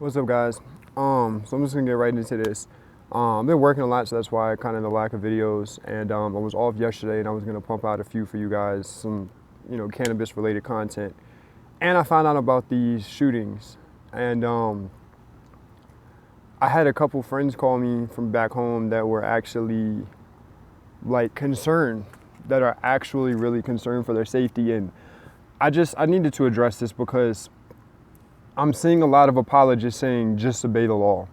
What's up, guys? So I'm just gonna get right into this. I've been working a lot, so that's why kind of the lack of videos. And I was off yesterday, and I was gonna pump out a few for you guys, some cannabis-related content. And I found out about these shootings, and I had a couple friends call me from back home that were actually like concerned, that are actually really concerned for their safety. And I needed to address this because I'm seeing a lot of apologists saying just obey the law.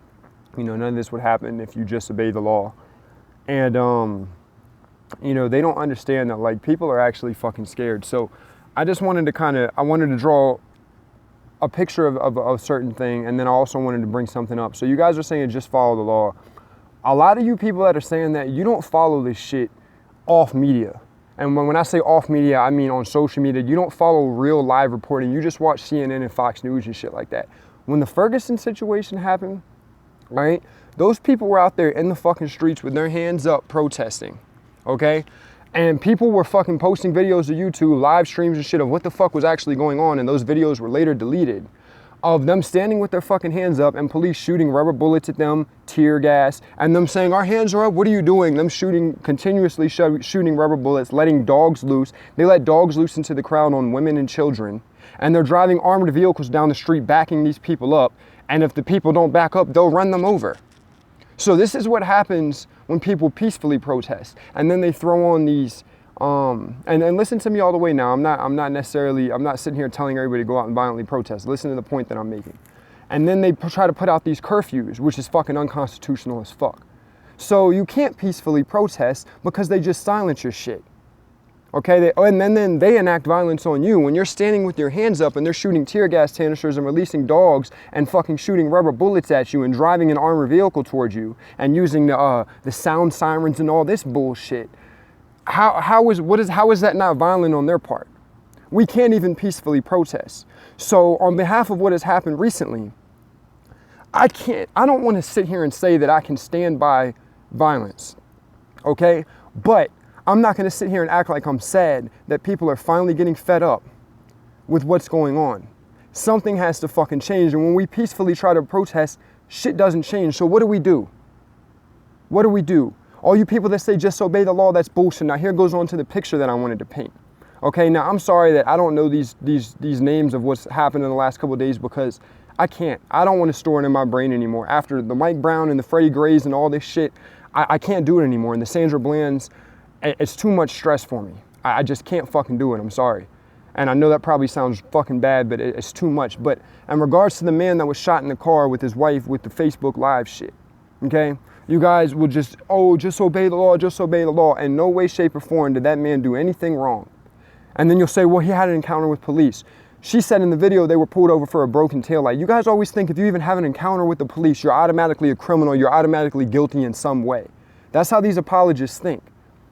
None of this would happen if you just obey the law. And they don't understand that like people are actually fucking scared. So I just wanted to I wanted to draw a picture of a certain thing, and then I also wanted to bring something up. So you guys are saying just follow the law. A lot of you people that are saying that, you don't follow this shit off media. And when I say off media, I mean on social media. You don't follow real live reporting. You just watch CNN and Fox News and shit like that. When the Ferguson situation happened, right, those people were out there in the fucking streets with their hands up protesting, okay? And people were fucking posting videos to YouTube, live streams and shit of what the fuck was actually going on, and those videos were later deleted, of them standing with their fucking hands up and police shooting rubber bullets at them, tear gas, and them saying, our hands are up, what are you doing? Them continuously shooting rubber bullets, letting dogs loose. They let dogs loose into the crowd on women and children. And they're driving armored vehicles down the street, backing these people up. And if the people don't back up, they'll run them over. So this is what happens when people peacefully protest. And then they throw on these, and listen to me all the way now. I'm not sitting here telling everybody to go out and violently protest. Listen to the point that I'm making. And then they try to put out these curfews, which is fucking unconstitutional as fuck. So you can't peacefully protest because they just silence your shit. Okay, and then they enact violence on you when you're standing with your hands up and they're shooting tear gas canisters and releasing dogs and fucking shooting rubber bullets at you and driving an armored vehicle towards you and using the sound sirens and all this bullshit. How is that not violent on their part? We can't even peacefully protest. So on behalf of what has happened recently, I don't want to sit here and say that I can stand by violence, okay? But I'm not going to sit here and act like I'm sad that people are finally getting fed up with what's going on. Something has to fucking change, and when we peacefully try to protest, shit doesn't change. So what do we do? What do we do? All you people that say just obey the law, that's bullshit. Now here goes on to the picture that I wanted to paint. Okay, now I'm sorry that I don't know these names of what's happened in the last couple of days because I can't. I don't want to store it in my brain anymore. After the Mike Brown and the Freddie Grays and all this shit, I can't do it anymore. And the Sandra Bland's, it's too much stress for me. I just can't fucking do it. I'm sorry. And I know that probably sounds fucking bad, but it's too much. But in regards to the man that was shot in the car with his wife with the Facebook Live shit, okay? You guys will just obey the law, just obey the law. In no way, shape, or form did that man do anything wrong. And then you'll say, well, he had an encounter with police. She said in the video they were pulled over for a broken taillight. You guys always think if you even have an encounter with the police, you're automatically a criminal, you're automatically guilty in some way. That's how these apologists think.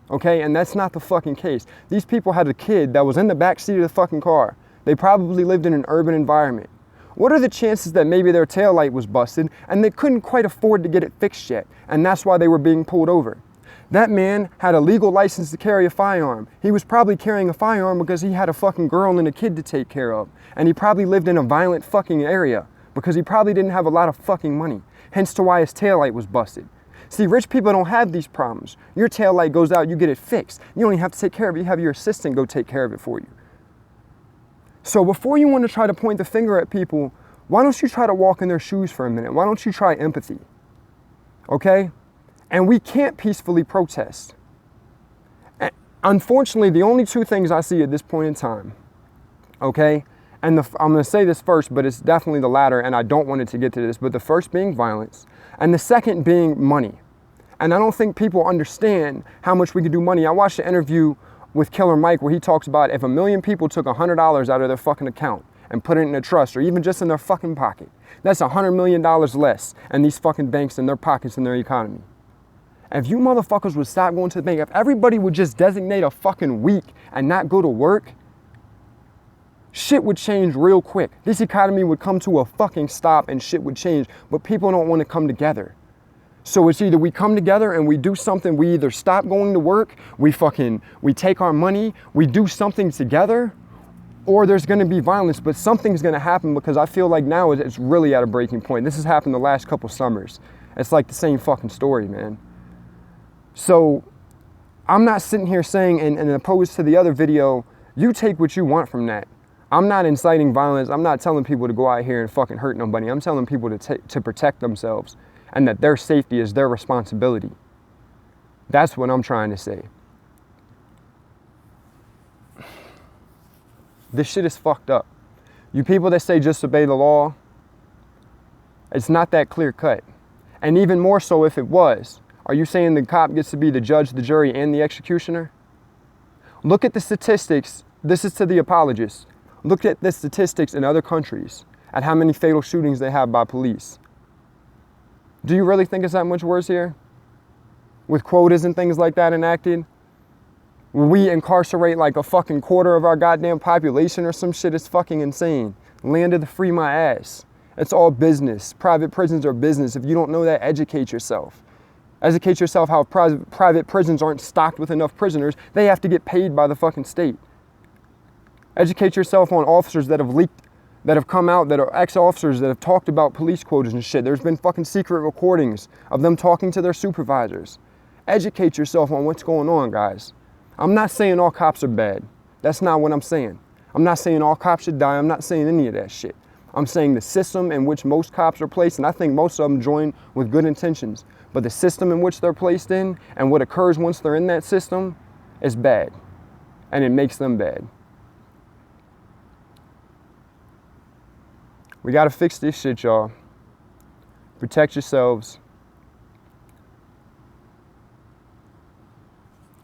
Okay, and that's not the fucking case. These people had a kid that was in the back seat of the fucking car. They probably lived in an urban environment. What are the chances that maybe their taillight was busted and they couldn't quite afford to get it fixed yet, and that's why they were being pulled over? That man had a legal license to carry a firearm. He was probably carrying a firearm because he had a fucking girl and a kid to take care of. And he probably lived in a violent fucking area because he probably didn't have a lot of fucking money. Hence to why his taillight was busted. See, rich people don't have these problems. Your taillight goes out, you get it fixed. You don't even have to take care of it. You have your assistant go take care of it for you. So before you want to try to point the finger at people, why don't you try to walk in their shoes for a minute? Why don't you try empathy? Okay? And we can't peacefully protest. And unfortunately, the only two things I see at this point in time, okay? And I'm going to say this first, but it's definitely the latter, and I don't want it to get to this, but the first being violence, and the second being money. And I don't think people understand how much we can do money. I watched an interview with Killer Mike where he talks about if 1 million people took $100 out of their fucking account and put it in a trust or even just in their fucking pocket, that's $100 million less in these fucking banks in their pockets in their economy. If you motherfuckers would stop going to the bank, if everybody would just designate a fucking week and not go to work, shit would change real quick. This economy would come to a fucking stop and shit would change, but people don't want to come together. So it's either we come together and we do something, we either stop going to work, we take our money, we do something together, or there's going to be violence, but something's going to happen, because I feel like now it's really at a breaking point. This has happened the last couple summers. It's like the same fucking story, man. So I'm not sitting here saying, and opposed to the other video, you take what you want from that. I'm not inciting violence. I'm not telling people to go out here and fucking hurt nobody. I'm telling people to protect themselves, and that their safety is their responsibility. That's what I'm trying to say. This shit is fucked up. You people that say just obey the law, it's not that clear cut. And even more so if it was. Are you saying the cop gets to be the judge, the jury, and the executioner? Look at the statistics. This is to the apologists. Look at the statistics in other countries at how many fatal shootings they have by police. Do you really think it's that much worse here? With quotas and things like that enacted? We incarcerate like a fucking quarter of our goddamn population or some shit. It's fucking insane. Land of the free my ass. It's all business. Private prisons are business. If you don't know that, educate yourself. Educate yourself how private prisons aren't stocked with enough prisoners. They have to get paid by the fucking state. Educate yourself on officers that have leaked, that have come out, that are ex-officers that have talked about police quotas and shit. There's been fucking secret recordings of them talking to their supervisors. Educate yourself on what's going on, guys. I'm not saying all cops are bad. That's not what I'm saying. I'm not saying all cops should die. I'm not saying any of that shit. I'm saying the system in which most cops are placed, and I think most of them join with good intentions, but the system in which they're placed in and what occurs once they're in that system is bad, and it makes them bad. We gotta fix this shit, y'all. Protect yourselves.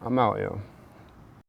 I'm out, yo.